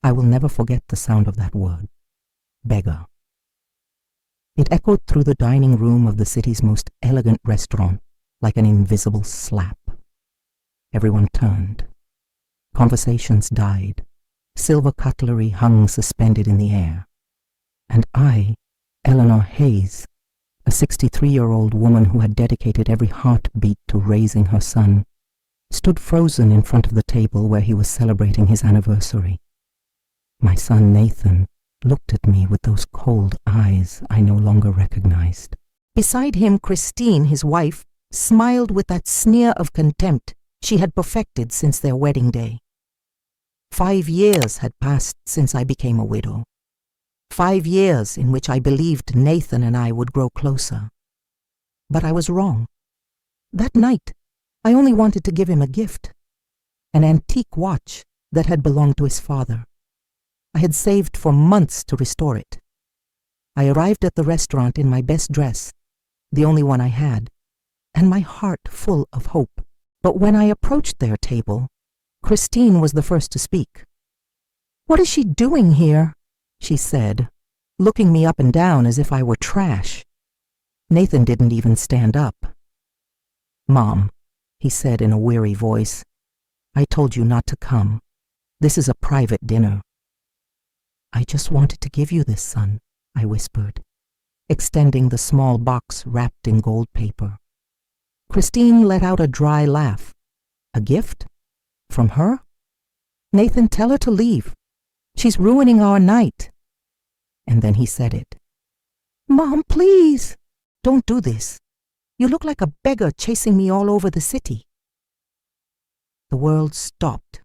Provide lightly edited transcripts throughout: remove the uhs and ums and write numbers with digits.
I will never forget the sound of that word, beggar. It echoed through the dining room of the city's most elegant restaurant like an invisible slap. Everyone turned. Conversations died. Silver cutlery hung suspended in the air. And I, Eleanor Hayes, a 63-year-old woman who had dedicated every heartbeat to raising her son, stood frozen in front of the table where he was celebrating his anniversary. My son Nathan looked at me with those cold eyes I no longer recognized. Beside him, Christine, his wife, smiled with that sneer of contempt she had perfected since their wedding day. 5 years had passed since I became a widow. 5 years in which I believed Nathan and I would grow closer. But I was wrong. That night, I only wanted to give him a gift, an antique watch that had belonged to his father. I had saved for months to restore it. I arrived at the restaurant in my best dress, the only one I had, and my heart full of hope. But when I approached their table, Christine was the first to speak. "What is she doing here?" she said, looking me up and down as if I were trash. Nathan didn't even stand up. "Mom," he said in a weary voice, "I told you not to come. This is a private dinner." "I just wanted to give you this, son," I whispered, extending the small box wrapped in gold paper. Christine let out a dry laugh. "A gift? From her? Nathan, tell her to leave. She's ruining our night." And then he said it. "Mom, please, don't do this. You look like a beggar chasing me all over the city." The world stopped.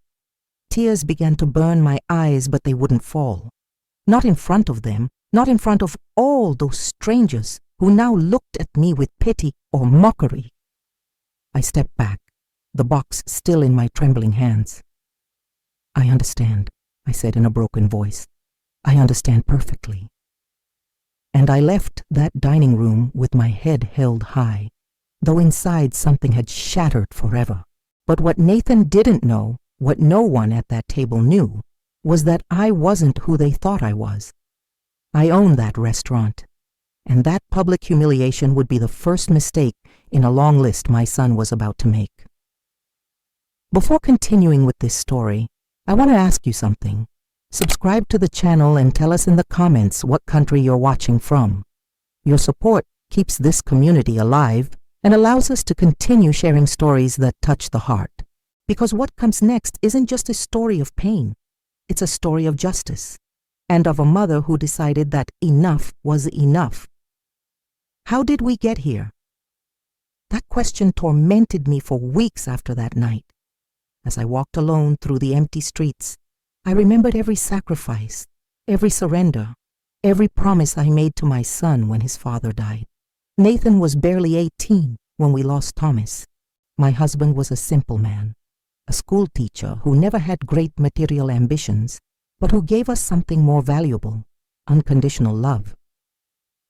Tears began to burn my eyes, but they wouldn't fall. Not in front of them, not in front of all those strangers who now looked at me with pity or mockery. I stepped back, the box still in my trembling hands. "I understand," I said in a broken voice. "I understand perfectly." And I left that dining room with my head held high, though inside something had shattered forever. But what Nathan didn't know, what no one at that table knew, was that I wasn't who they thought I was. I owned that restaurant, and that public humiliation would be the first mistake in a long list my son was about to make. Before continuing with this story, I want to ask you something. Subscribe to the channel and tell us in the comments what country you're watching from. Your support keeps this community alive and allows us to continue sharing stories that touch the heart. Because what comes next isn't just a story of pain. It's a story of justice, and of a mother who decided that enough was enough. How did we get here? That question tormented me for weeks after that night. As I walked alone through the empty streets, I remembered every sacrifice, every surrender, every promise I made to my son when his father died. Nathan was barely 18 when we lost Thomas. My husband was a simple man, a school teacher who never had great material ambitions, but who gave us something more valuable, unconditional love.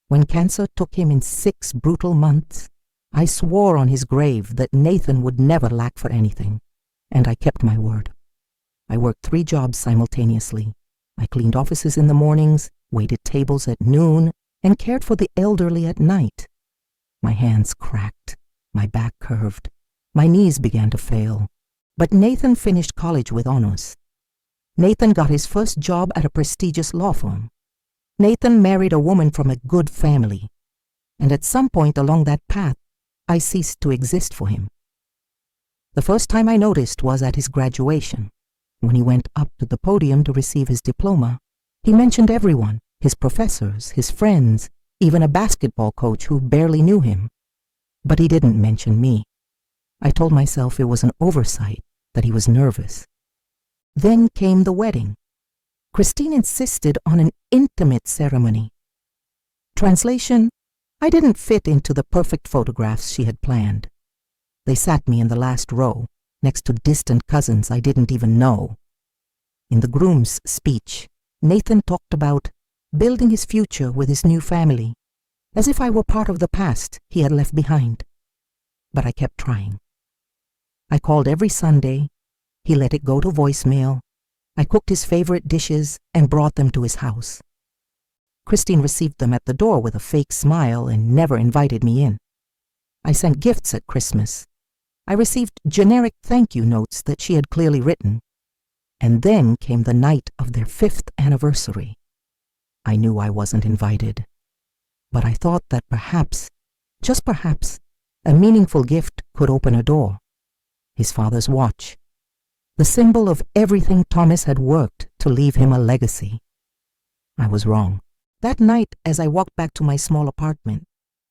When cancer took him in 6 brutal months, I swore on his grave that Nathan would never lack for anything, and I kept my word. I worked 3 jobs simultaneously. I cleaned offices in the mornings, waited tables at noon, and cared for the elderly at night. My hands cracked, my back curved, my knees began to fail. But Nathan finished college with honors. Nathan got his first job at a prestigious law firm. Nathan married a woman from a good family. And at some point along that path, I ceased to exist for him. The first time I noticed was at his graduation. When he went up to the podium to receive his diploma, he mentioned everyone, his professors, his friends, even a basketball coach who barely knew him. But he didn't mention me. I told myself it was an oversight, that he was nervous. Then came the wedding. Christine insisted on an intimate ceremony. Translation: I didn't fit into the perfect photographs she had planned. They sat me in the last row, next to distant cousins I didn't even know. In the groom's speech, Nathan talked about building his future with his new family, as if I were part of the past he had left behind. But I kept trying. I called every Sunday. He let it go to voicemail. I cooked his favorite dishes and brought them to his house. Christine received them at the door with a fake smile and never invited me in. I sent gifts at Christmas. I received generic thank you notes that she had clearly written. And then came the night of their 5th anniversary. I knew I wasn't invited, but I thought that perhaps, just perhaps, a meaningful gift could open a door. His father's watch, the symbol of everything Thomas had worked to leave him a legacy. I was wrong. That night, as I walked back to my small apartment,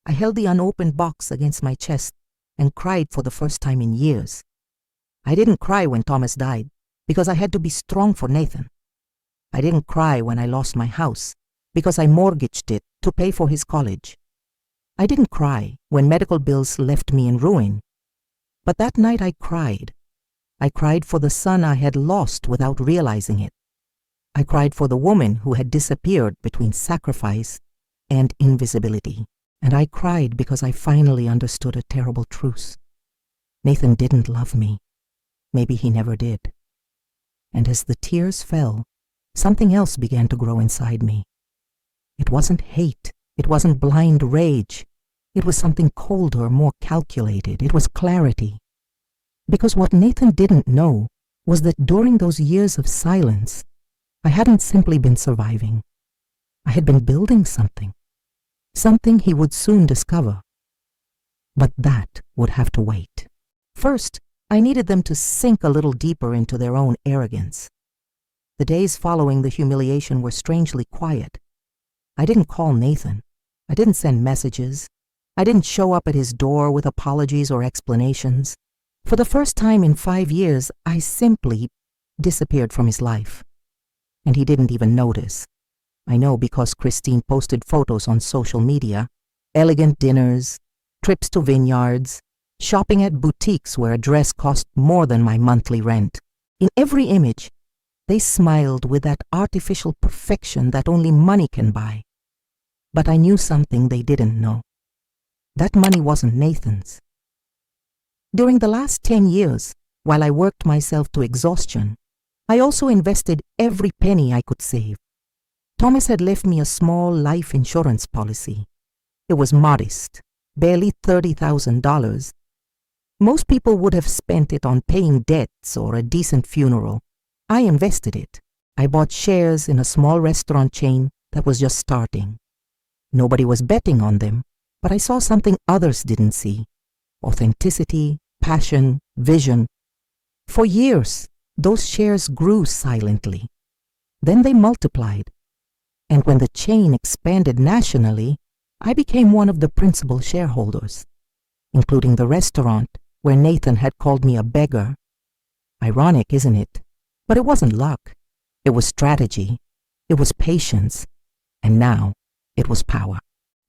I held the unopened box against my chest and cried for the first time in years. I didn't cry when Thomas died, because I had to be strong for Nathan. I didn't cry when I lost my house, because I mortgaged it to pay for his college. I didn't cry when medical bills left me in ruin. But that night I cried. I cried for the son I had lost without realizing it. I cried for the woman who had disappeared between sacrifice and invisibility. And I cried because I finally understood a terrible truth. Nathan didn't love me. Maybe he never did. And as the tears fell, something else began to grow inside me. It wasn't hate. It wasn't blind rage. It was something colder, more calculated. It was clarity. Because what Nathan didn't know was that during those years of silence, I hadn't simply been surviving. I had been building something. Something he would soon discover. But that would have to wait. First, I needed them to sink a little deeper into their own arrogance. The days following the humiliation were strangely quiet. I didn't call Nathan. I didn't send messages. I didn't show up at his door with apologies or explanations. For the first time in 5 years, I simply disappeared from his life. And he didn't even notice. I know because Christine posted photos on social media, elegant dinners, trips to vineyards, shopping at boutiques where a dress cost more than my monthly rent. In every image, they smiled with that artificial perfection that only money can buy. But I knew something they didn't know. That money wasn't Nathan's. During the last 10 years, while I worked myself to exhaustion, I also invested every penny I could save. Thomas had left me a small life insurance policy. It was modest, barely $30,000. Most people would have spent it on paying debts or a decent funeral. I invested it. I bought shares in a small restaurant chain that was just starting. Nobody was betting on them, but I saw something others didn't see. Authenticity, passion, vision. For years, those shares grew silently. Then they multiplied. And when the chain expanded nationally, I became one of the principal shareholders, including the restaurant where Nathan had called me a beggar. Ironic, isn't it? But it wasn't luck. It was strategy. It was patience. And now, it was power.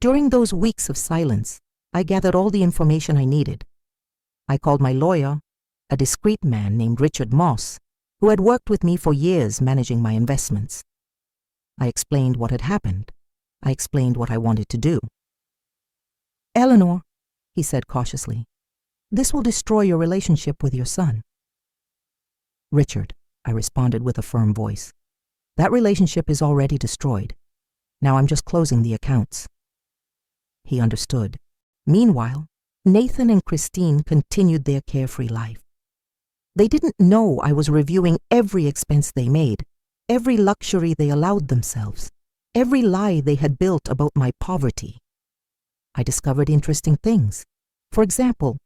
During those weeks of silence, I gathered all the information I needed. I called my lawyer, a discreet man named Richard Moss, who had worked with me for years managing my investments. I explained what had happened. I explained what I wanted to do. "Eleanor," he said cautiously, "this will destroy your relationship with your son." "Richard," I responded with a firm voice, "that relationship is already destroyed. Now I'm just closing the accounts." He understood. Meanwhile, Nathan and Christine continued their carefree life. They didn't know I was reviewing every expense they made, every luxury they allowed themselves, every lie they had built about my poverty. I discovered interesting things. For example,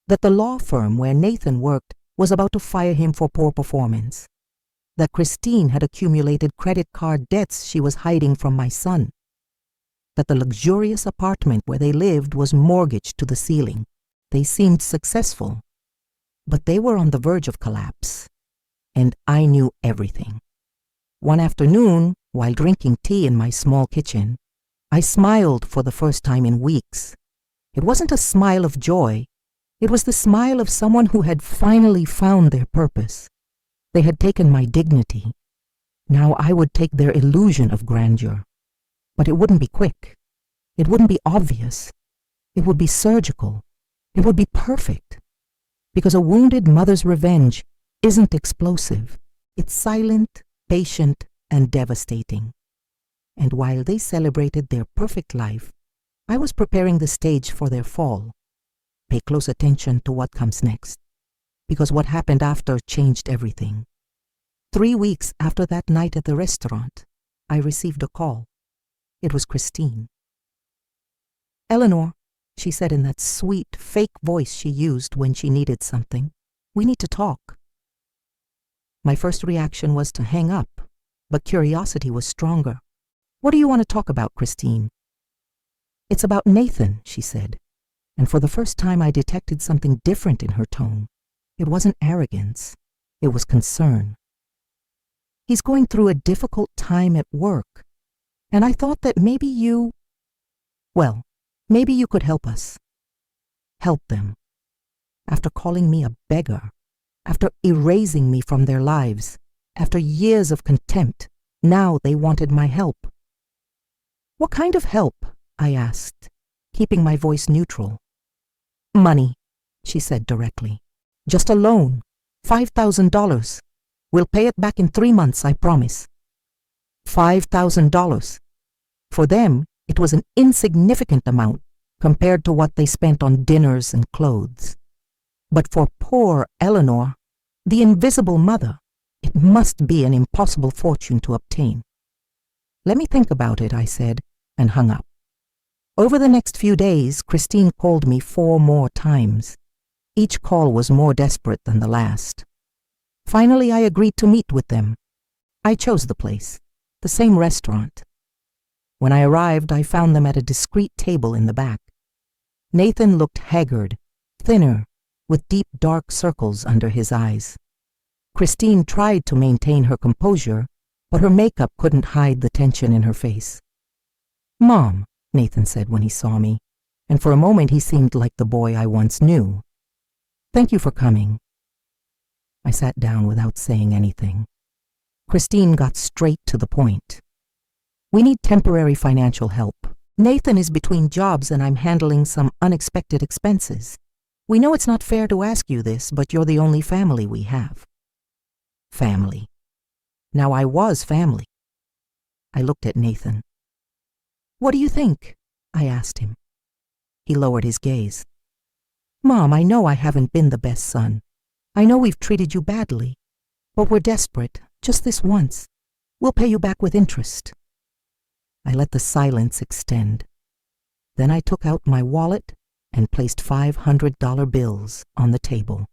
that the law firm where Nathan worked was about to fire him for poor performance. That Christine had accumulated credit card debts she was hiding from my son. That the luxurious apartment where they lived was mortgaged to the ceiling. They seemed successful, but they were on the verge of collapse. And I knew everything. One afternoon, while drinking tea in my small kitchen, I smiled for the first time in weeks. It wasn't a smile of joy. It was the smile of someone who had finally found their purpose. They had taken my dignity. Now I would take their illusion of grandeur. But it wouldn't be quick. It wouldn't be obvious. It would be surgical. It would be perfect. Because a wounded mother's revenge isn't explosive. It's silent, patient, and devastating. And while they celebrated their perfect life, I was preparing the stage for their fall. Pay close attention to what comes next, because what happened after changed everything. 3 weeks after that night at the restaurant, I received a call. It was Christine. "Eleanor," she said in that sweet, fake voice she used when she needed something, "we need to talk." My first reaction was to hang up, but curiosity was stronger. "What do you want to talk about, Christine?" "It's about Nathan," she said, and for the first time I detected something different in her tone. It wasn't arrogance, it was concern. "He's going through a difficult time at work, and I thought that maybe you could help us." Help them. After calling me a beggar, after erasing me from their lives, after years of contempt, now they wanted my help. "What kind of help?" I asked, keeping my voice neutral. "Money," she said directly. "Just a loan, $5,000. We'll pay it back in 3 months, I promise." $5,000. For them, it was an insignificant amount compared to what they spent on dinners and clothes. But for poor Eleanor, the invisible mother, it must be an impossible fortune to obtain. "Let me think about it," I said, and hung up. Over the next few days, Christine called me 4 more times. Each call was more desperate than the last. Finally, I agreed to meet with them. I chose the place, the same restaurant. When I arrived, I found them at a discreet table in the back. Nathan looked haggard, thinner, with deep dark circles under his eyes. Christine tried to maintain her composure, but her makeup couldn't hide the tension in her face. "Mom," Nathan said when he saw me, and for a moment he seemed like the boy I once knew. "Thank you for coming." I sat down without saying anything. Christine got straight to the point. "We need temporary financial help. Nathan is between jobs and I'm handling some unexpected expenses. We know it's not fair to ask you this, but you're the only family we have." Family. Now I was family. I looked at Nathan. "What do you think?" I asked him. He lowered his gaze. "Mom, I know I haven't been the best son. I know we've treated you badly. But we're desperate, just this once. We'll pay you back with interest." I let the silence extend. Then I took out my wallet and placed $500 bills on the table.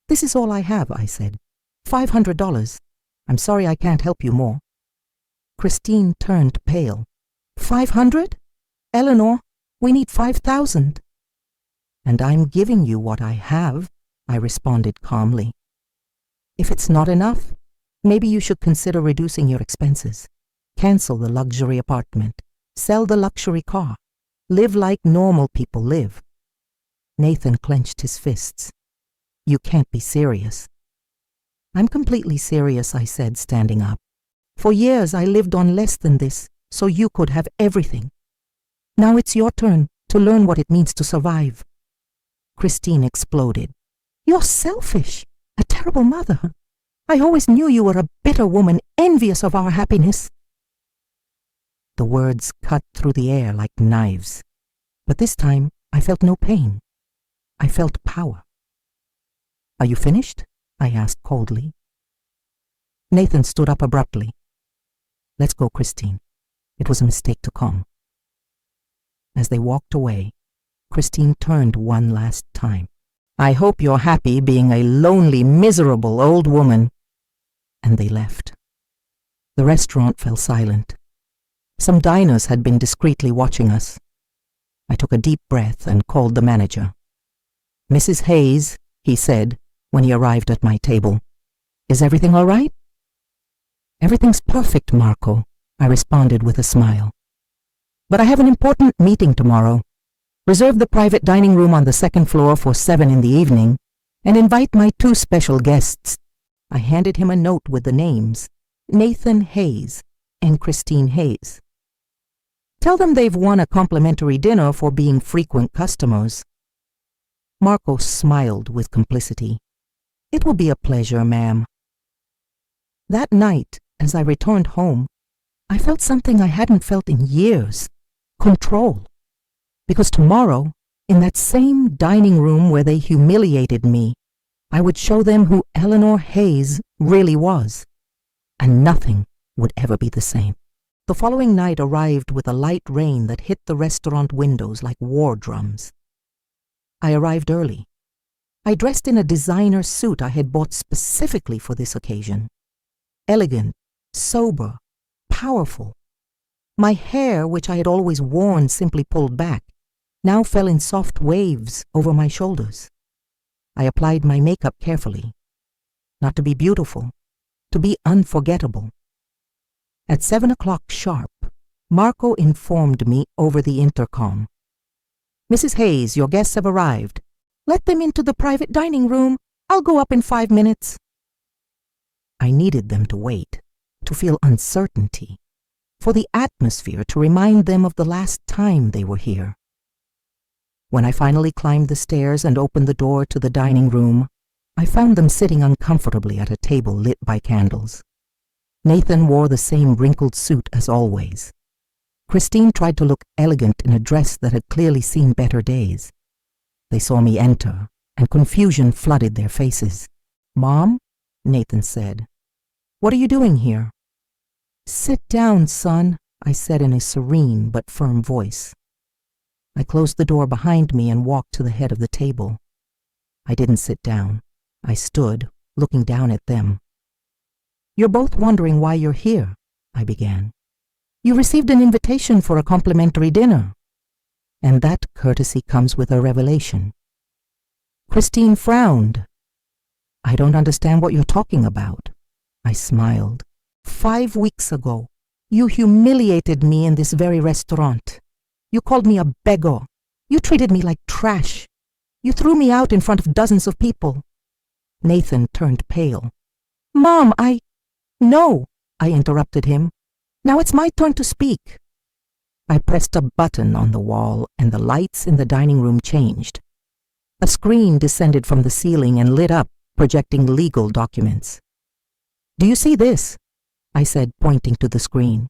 "This is all I have," I said. $500. I'm sorry I can't help you more." Christine turned pale. "500? Eleanor, we need 5,000. "And I'm giving you what I have," I responded calmly. "If it's not enough, maybe you should consider reducing your expenses. Cancel the luxury apartment. Sell the luxury car. Live like normal people live." Nathan clenched his fists. "You can't be serious." "I'm completely serious," I said, standing up. "For years I lived on less than this, so you could have everything. Now it's your turn to learn what it means to survive." Christine exploded. "You're selfish, a terrible mother. I always knew you were a bitter woman, envious of our happiness." The words cut through the air like knives, but this time I felt no pain. I felt power. "Are you finished?" I asked coldly. Nathan stood up abruptly. "Let's go, Christine. It was a mistake to come." As they walked away, Christine turned one last time. "I hope you're happy being a lonely, miserable old woman." And they left. The restaurant fell silent. Some diners had been discreetly watching us. I took a deep breath and called the manager. "Mrs. Hayes," he said when he arrived at my table. "Is everything all right?" "Everything's perfect, Marco," I responded with a smile. "But I have an important meeting tomorrow. Reserve the private dining room on the 2nd floor for 7 in the evening and invite my 2 special guests." I handed him a note with the names, Nathan Hayes and Christine Hayes. "Tell them they've won a complimentary dinner for being frequent customers." Marco smiled with complicity. "It will be a pleasure, ma'am." That night, as I returned home, I felt something I hadn't felt in years: control. Because tomorrow, in that same dining room where they humiliated me, I would show them who Eleanor Hayes really was. And nothing would ever be the same. The following night arrived with a light rain that hit the restaurant windows like war drums. I arrived early. I dressed in a designer suit I had bought specifically for this occasion. Elegant, sober, powerful. My hair, which I had always worn simply pulled back, now fell in soft waves over my shoulders. I applied my makeup carefully. Not to be beautiful, to be unforgettable. At 7 o'clock sharp, Marco informed me over the intercom. "Mrs. Hayes, your guests have arrived. Let them into the private dining room. I'll go up in 5 minutes." I needed them to wait, to feel uncertainty, for the atmosphere to remind them of the last time they were here. When I finally climbed the stairs and opened the door to the dining room, I found them sitting uncomfortably at a table lit by candles. Nathan wore the same wrinkled suit as always. Christine tried to look elegant in a dress that had clearly seen better days. They saw me enter, and confusion flooded their faces. "Mom," Nathan said, "what are you doing here?" "Sit down, son," I said in a serene but firm voice. I closed the door behind me and walked to the head of the table. I didn't sit down. I stood, looking down at them. "You're both wondering why you're here," I began. "You received an invitation for a complimentary dinner. And that courtesy comes with a revelation." Christine frowned. "I don't understand what you're talking about." I smiled. 5 weeks ago, you humiliated me in this very restaurant. You called me a beggar. You treated me like trash. You threw me out in front of dozens of people." Nathan turned pale. "Mom, No," I interrupted him. "Now it's my turn to speak." I pressed a button on the wall and the lights in the dining room changed. A screen descended from the ceiling and lit up, projecting legal documents. "Do you see this?" I said, pointing to the screen.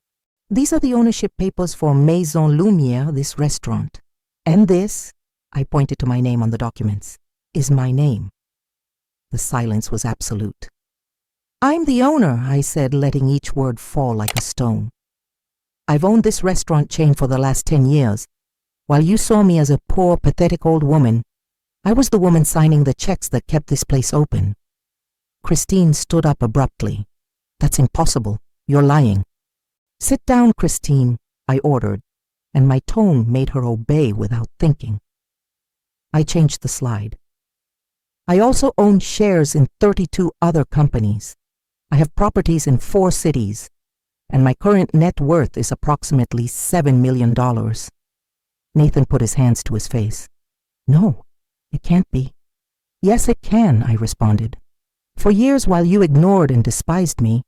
"These are the ownership papers for Maison Lumière, this restaurant. And this," I pointed to my name on the documents, "is my name." The silence was absolute. "I'm the owner," I said, letting each word fall like a stone. "I've owned this restaurant chain for the last 10 years. While you saw me as a poor, pathetic old woman, I was the woman signing the checks that kept this place open." Christine stood up abruptly. "That's impossible. You're lying." "Sit down, Christine," I ordered, and my tone made her obey without thinking. I changed the slide. "I also own shares in 32 other companies. I have properties in 4 cities, and my current net worth is approximately $7 million. Nathan put his hands to his face. "No, it can't be." "Yes, it can," I responded. "For years, while you ignored and despised me,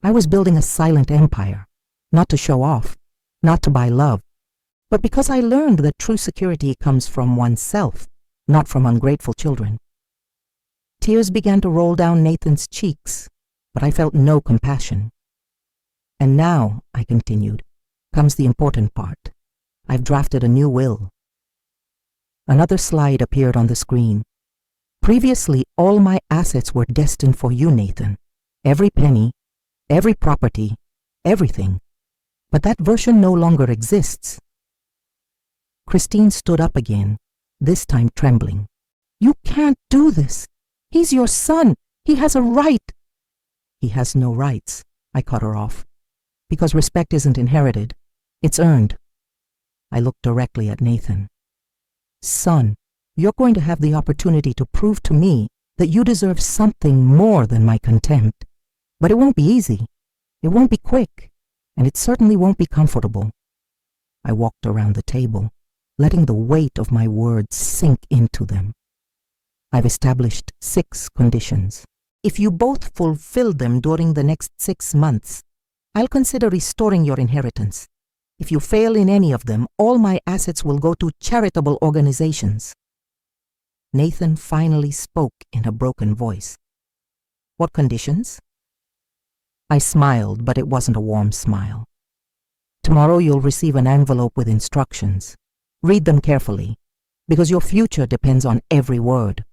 I was building a silent empire, not to show off, not to buy love, but because I learned that true security comes from oneself, not from ungrateful children." Tears began to roll down Nathan's cheeks, but I felt no compassion. "And now," I continued, "comes the important part. I've drafted a new will." Another slide appeared on the screen. "Previously, all my assets were destined for you, Nathan. Every penny, every property, everything. But that version no longer exists." Christine stood up again, this time trembling. "You can't do this. He's your son. He has a right." "He has no rights," I cut her off. "Because respect isn't inherited. It's earned." I looked directly at Nathan. "Son, you're going to have the opportunity to prove to me that you deserve something more than my contempt. But it won't be easy. It won't be quick. And it certainly won't be comfortable." I walked around the table, letting the weight of my words sink into them. "I've established 6 conditions. If you both fulfill them during the next 6 months, I'll consider restoring your inheritance. If you fail in any of them, all my assets will go to charitable organizations." Nathan finally spoke in a broken voice. "What conditions?" I smiled, but it wasn't a warm smile. Tomorrow you'll receive an envelope with instructions. Read them carefully, because your future depends on every word.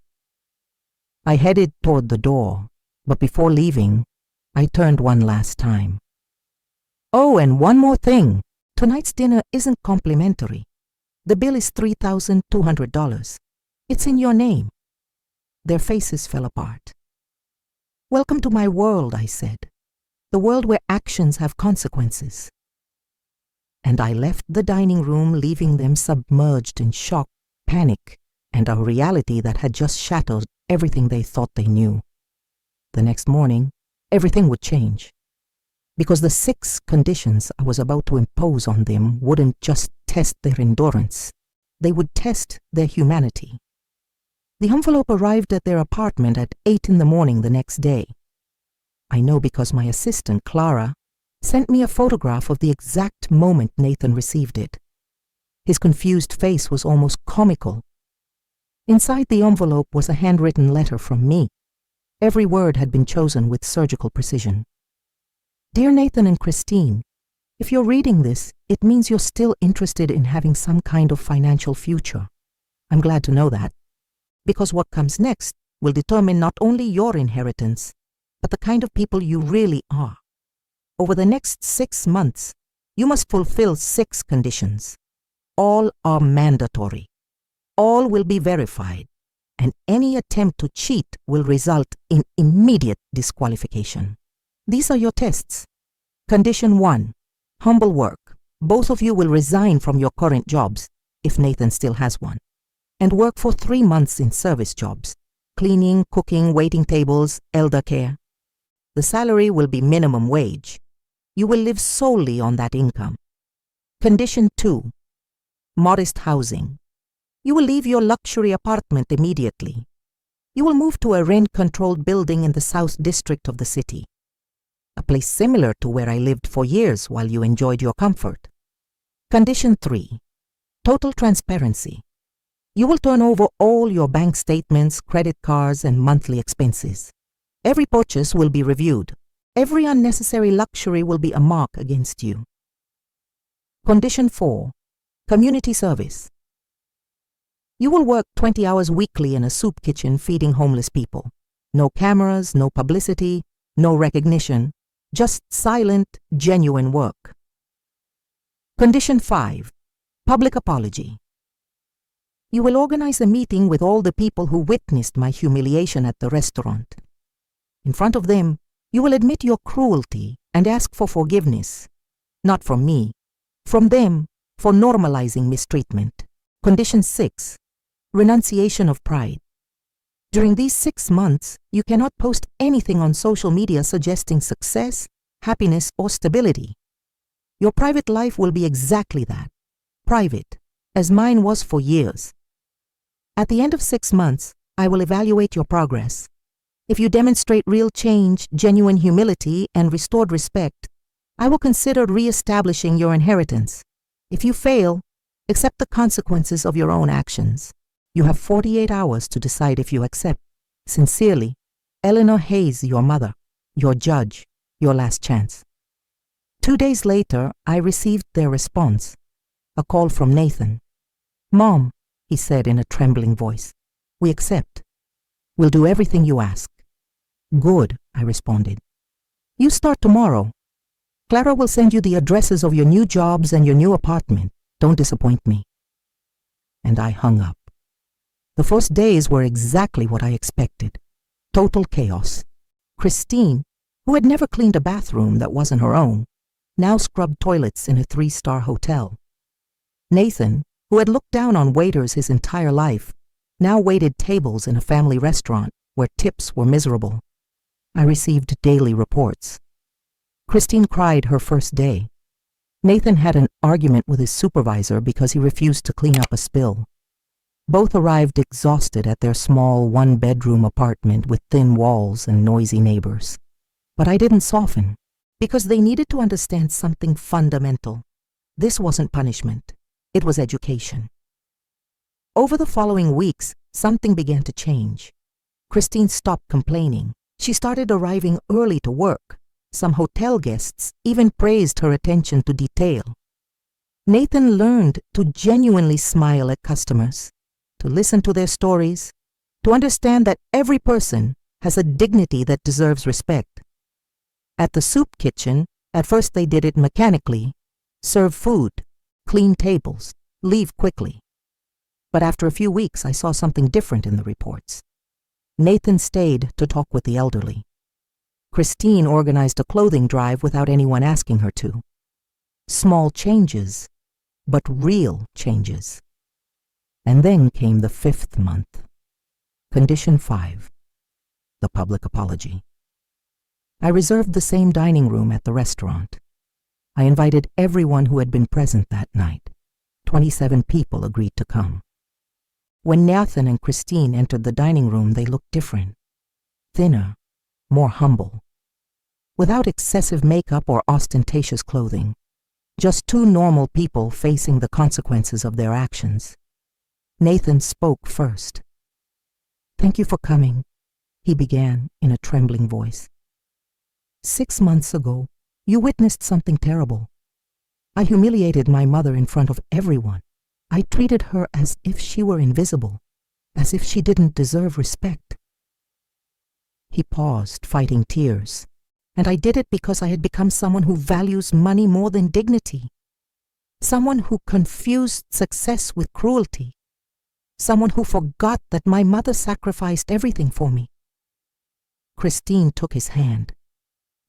I headed toward the door, but before leaving, I turned one last time. Oh, and one more thing. Tonight's dinner isn't complimentary. The bill is $3,200. It's in your name. Their faces fell apart. Welcome to my world, I said. The world where actions have consequences. And I left the dining room, leaving them submerged in shock, panic, and a reality that had just shattered everything they thought they knew. The next morning, everything would change. Because the 6 conditions I was about to impose on them wouldn't just test their endurance. They would test their humanity. The envelope arrived at their apartment at 8 in the morning the next day. I know because my assistant, Clara, sent me a photograph of the exact moment Nathan received it. His confused face was almost comical. Inside the envelope was a handwritten letter from me. Every word had been chosen with surgical precision. Dear Nathan and Christine, if you're reading this, it means you're still interested in having some kind of financial future. I'm glad to know that, because what comes next will determine not only your inheritance, but the kind of people you really are. Over the next 6 months, you must fulfill 6 conditions. All are mandatory. All will be verified, and any attempt to cheat will result in immediate disqualification. These are your tests. Condition 1, humble work. Both of you will resign from your current jobs, if Nathan still has one, and work for 3 months in service jobs, cleaning, cooking, waiting tables, elder care. The salary will be minimum wage. You will live solely on that income. Condition 2, modest housing. You will leave your luxury apartment immediately. You will move to a rent-controlled building in the South District of the city, a place similar to where I lived for years while you enjoyed your comfort. Condition 3, total transparency. You will turn over all your bank statements, credit cards, and monthly expenses. Every purchase will be reviewed. Every unnecessary luxury will be a mark against you. Condition 4, community service. You will work 20 hours weekly in a soup kitchen feeding homeless people. No cameras, no publicity, no recognition, just silent, genuine work. Condition 5, public apology. You will organize a meeting with all the people who witnessed my humiliation at the restaurant. In front of them, you will admit your cruelty and ask for forgiveness, not from me, from them, for normalizing mistreatment. Condition 6, renunciation of pride. During these 6 months, you cannot post anything on social media suggesting success, happiness, or stability. Your private life will be exactly that, private, as mine was for years. At the end of 6 months, I will evaluate your progress. If you demonstrate real change, genuine humility, and restored respect, I will consider re-establishing your inheritance. If you fail, accept the consequences of your own actions. You have 48 hours to decide if you accept. Sincerely, Eleanor Hayes, your mother, your judge, your last chance. 2 days later, I received their response, a call from Nathan. Mom, he said in a trembling voice, we accept. We'll do everything you ask. Good, I responded. You start tomorrow. Clara will send you the addresses of your new jobs and your new apartment. Don't disappoint me. And I hung up. The first days were exactly what I expected. Total chaos. Christine, who had never cleaned a bathroom that wasn't her own, now scrubbed toilets in a 3-star hotel. Nathan, who had looked down on waiters his entire life, now waited tables in a family restaurant where tips were miserable. I received daily reports. Christine cried her first day. Nathan had an argument with his supervisor because he refused to clean up a spill. Both arrived exhausted at their small 1-bedroom apartment with thin walls and noisy neighbors. But I didn't soften, because they needed to understand something fundamental. This wasn't punishment. It was education. Over the following weeks, something began to change. Christine stopped complaining. She started arriving early to work. Some hotel guests even praised her attention to detail. Nathan learned to genuinely smile at customers, to listen to their stories, to understand that every person has a dignity that deserves respect. At the soup kitchen, at first they did it mechanically: serve food, clean tables, leave quickly. But after a few weeks, I saw something different in the reports. Nathan stayed to talk with the elderly. Christine organized a clothing drive without anyone asking her to. Small changes, but real changes. And then came the 5th month. Condition 5, the public apology. I reserved the same dining room at the restaurant. I invited everyone who had been present that night. 27 people agreed to come. When Nathan and Christine entered the dining room, they looked different. Thinner, more humble. Without excessive makeup or ostentatious clothing. Just two normal people facing the consequences of their actions. Nathan spoke first. "Thank you for coming," he began in a trembling voice. "6 months ago, you witnessed something terrible. I humiliated my mother in front of everyone. I treated her as if she were invisible, as if she didn't deserve respect." He paused, fighting tears. "And I did it because I had become someone who values money more than dignity. Someone who confused success with cruelty. Someone who forgot that my mother sacrificed everything for me." Christine took his hand.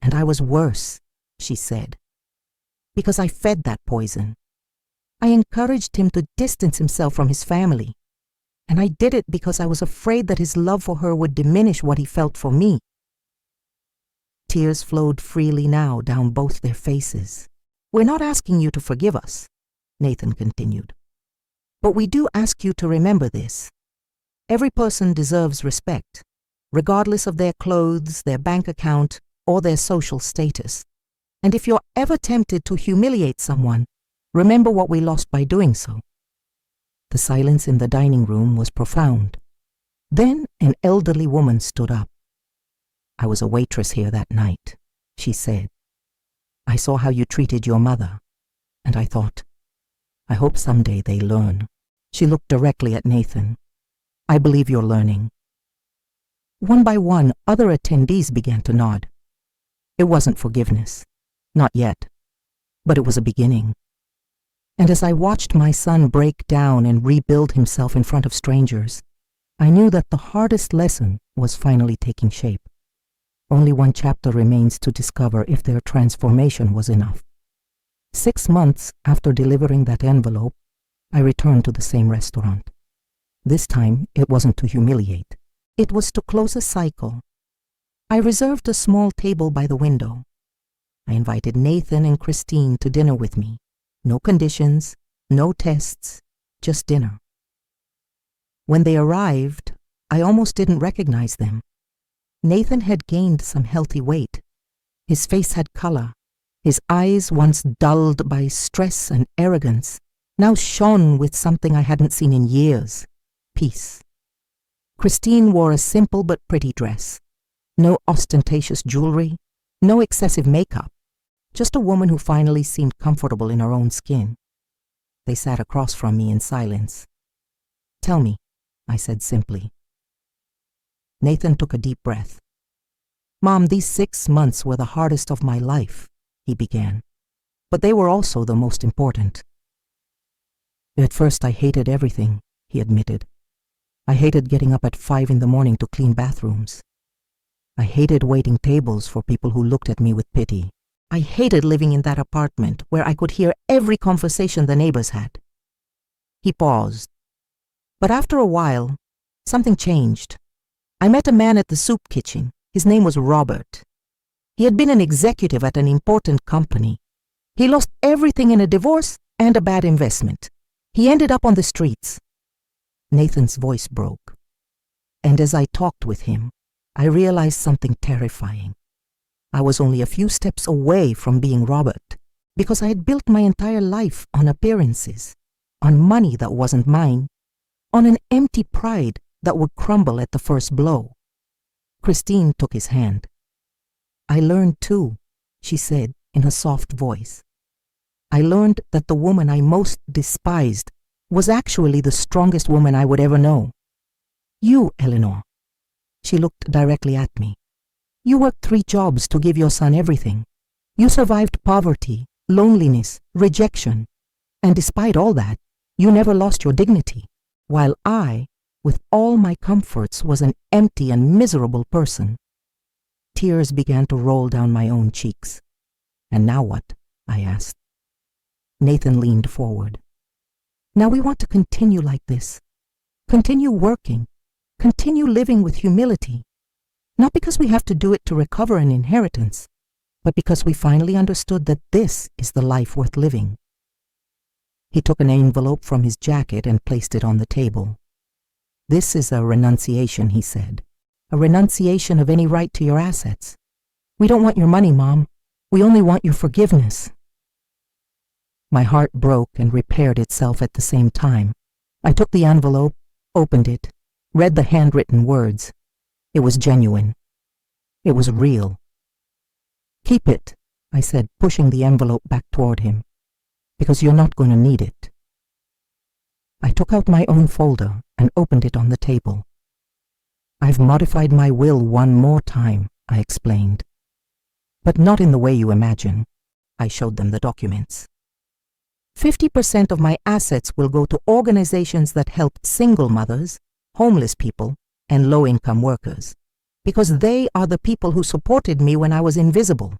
"And I was worse," she said, "because I fed that poison. I encouraged him to distance himself from his family. And I did it because I was afraid that his love for her would diminish what he felt for me." Tears flowed freely now down both their faces. "We're not asking you to forgive us," Nathan continued. "But we do ask you to remember this. Every person deserves respect, regardless of their clothes, their bank account, or their social status. And if you're ever tempted to humiliate someone, remember what we lost by doing so." The silence in the dining room was profound. Then an elderly woman stood up. "I was a waitress here that night," she said. "I saw how you treated your mother, and I thought, I hope someday they learn." She looked directly at Nathan. "I believe you're learning." One by one, other attendees began to nod. It wasn't forgiveness. Not yet. But it was a beginning. And as I watched my son break down and rebuild himself in front of strangers, I knew that the hardest lesson was finally taking shape. Only one chapter remains to discover if their transformation was enough. 6 months after delivering that envelope, I returned to the same restaurant. This time, it wasn't to humiliate. It was to close a cycle. I reserved a small table by the window. I invited Nathan and Christine to dinner with me. No conditions, no tests, just dinner. When they arrived, I almost didn't recognize them. Nathan had gained some healthy weight. His face had color. His eyes, once dulled by stress and arrogance, now shone with something I hadn't seen in years: peace. Christine wore a simple but pretty dress. No ostentatious jewelry, no excessive makeup. Just a woman who finally seemed comfortable in her own skin. They sat across from me in silence. "Tell me," I said simply. Nathan took a deep breath. "Mom, these 6 months were the hardest of my life," he began. "But they were also the most important." "At first I hated everything," he admitted. "I hated getting up at 5 in the morning to clean bathrooms. I hated waiting tables for people who looked at me with pity. I hated living in that apartment where I could hear every conversation the neighbors had." He paused. "But after a while, something changed. I met a man at the soup kitchen. His name was Robert. He had been an executive at an important company. He lost everything in a divorce and a bad investment. He ended up on the streets." Nathan's voice broke. And as I talked with him, I realized something terrifying. I was only a few steps away from being Robert, because I had built my entire life on appearances, on money that wasn't mine, on an empty pride that would crumble at the first blow. Christine took his hand. "I learned too," she said in a soft voice. I learned that the woman I most despised was actually the strongest woman I would ever know. You, Eleanor. She looked directly at me. You worked 3 jobs to give your son everything. You survived poverty, loneliness, rejection, and despite all that, you never lost your dignity, while I, with all my comforts, was an empty and miserable person. Tears began to roll down my own cheeks. And now what? I asked. Nathan leaned forward. Now we want to continue like this. Continue working. Continue living with humility. Not because we have to do it to recover an inheritance, but because we finally understood that this is the life worth living. He took an envelope from his jacket and placed it on the table. This is a renunciation, he said. A renunciation of any right to your assets. We don't want your money, Mom. We only want your forgiveness. My heart broke and repaired itself at the same time. I took the envelope, opened it, read the handwritten words. It was genuine. It was real. Keep it, I said, pushing the envelope back toward him, because you're not going to need it. I took out my own folder and opened it on the table. I've modified my will one more time, I explained. But not in the way you imagine. I showed them the documents. 50% of my assets will go to organizations that help single mothers, homeless people, and low-income workers, because they are the people who supported me when I was invisible.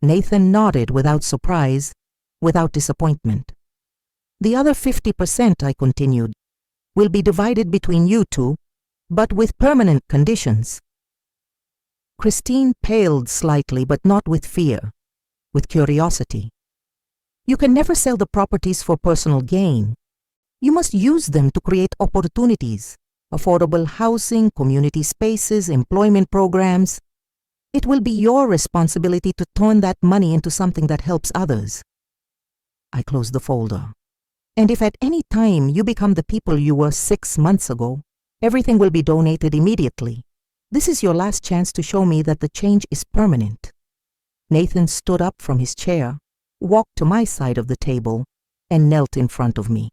Nathan nodded without surprise, without disappointment. The other 50%, I continued, will be divided between you two, but with permanent conditions. Christine paled slightly, but not with fear, with curiosity. You can never sell the properties for personal gain. You must use them to create opportunities, affordable housing, community spaces, employment programs. It will be your responsibility to turn that money into something that helps others. I closed the folder. And if at any time you become the people you were 6 months ago, everything will be donated immediately. This is your last chance to show me that the change is permanent. Nathan stood up from his chair, walked to my side of the table, and knelt in front of me.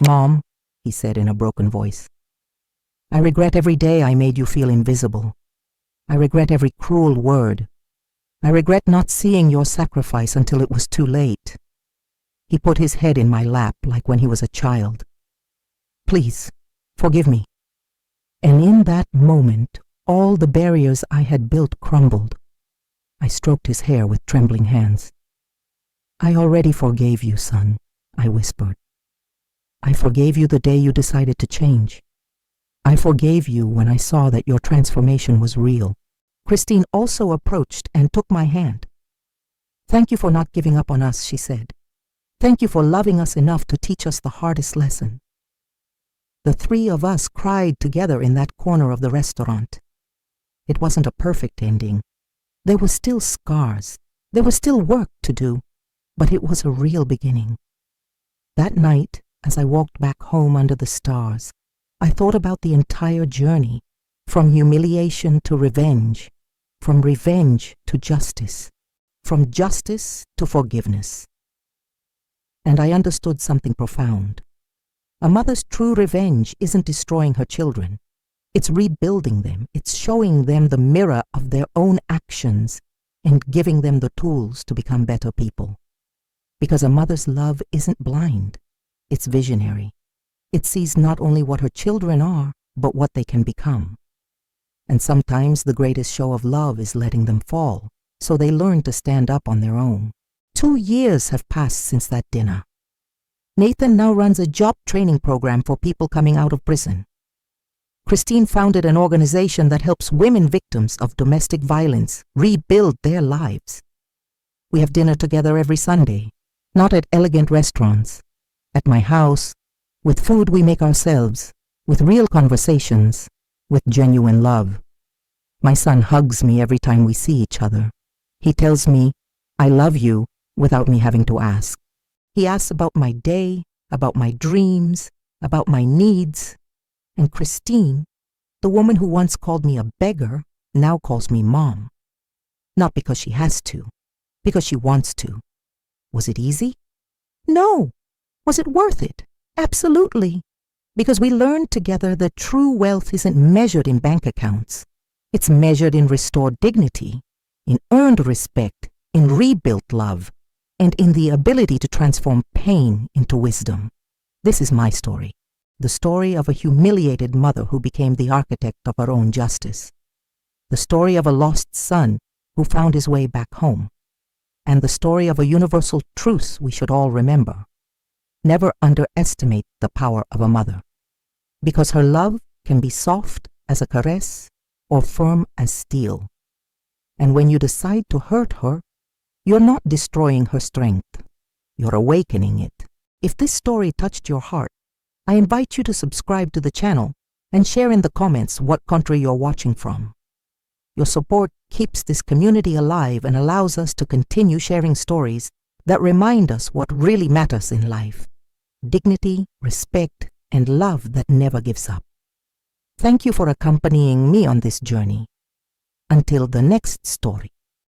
Mom, he said in a broken voice, I regret every day I made you feel invisible. I regret every cruel word. I regret not seeing your sacrifice until it was too late. He put his head in my lap like when he was a child. Please, forgive me. And in that moment, all the barriers I had built crumbled. I stroked his hair with trembling hands. I already forgave you, son, I whispered. I forgave you the day you decided to change. I forgave you when I saw that your transformation was real. Christine also approached and took my hand. Thank you for not giving up on us, she said. Thank you for loving us enough to teach us the hardest lesson. The 3 of us cried together in that corner of the restaurant. It wasn't a perfect ending. There were still scars. There was still work to do, but it was a real beginning. That night, as I walked back home under the stars, I thought about the entire journey, from humiliation to revenge, from revenge to justice, from justice to forgiveness. And I understood something profound. A mother's true revenge isn't destroying her children. It's rebuilding them. It's showing them the mirror of their own actions and giving them the tools to become better people. Because a mother's love isn't blind. It's visionary. It sees not only what her children are, but what they can become. And sometimes the greatest show of love is letting them fall, so they learn to stand up on their own. 2 years have passed since that dinner. Nathan now runs a job training program for people coming out of prison. Christine founded an organization that helps women victims of domestic violence rebuild their lives. We have dinner together every Sunday, not at elegant restaurants, at my house, with food we make ourselves, with real conversations, with genuine love. My son hugs me every time we see each other. He tells me, I love you, without me having to ask. He asks about my day, about my dreams, about my needs. And Christine, the woman who once called me a beggar, now calls me Mom. Not because she has to, because she wants to. Was it easy? No. Was it worth it? Absolutely. Because we learned together that true wealth isn't measured in bank accounts. It's measured in restored dignity, in earned respect, in rebuilt love, and in the ability to transform pain into wisdom. This is my story, the story of a humiliated mother who became the architect of her own justice, the story of a lost son who found his way back home, and the story of a universal truth we should all remember. Never underestimate the power of a mother, because her love can be soft as a caress or firm as steel. And when you decide to hurt her, you're not destroying her strength. You're awakening it. If this story touched your heart, I invite you to subscribe to the channel and share in the comments what country you're watching from. Your support keeps this community alive and allows us to continue sharing stories that remind us what really matters in life: dignity, respect, and love that never gives up. Thank you for accompanying me on this journey. Until the next story.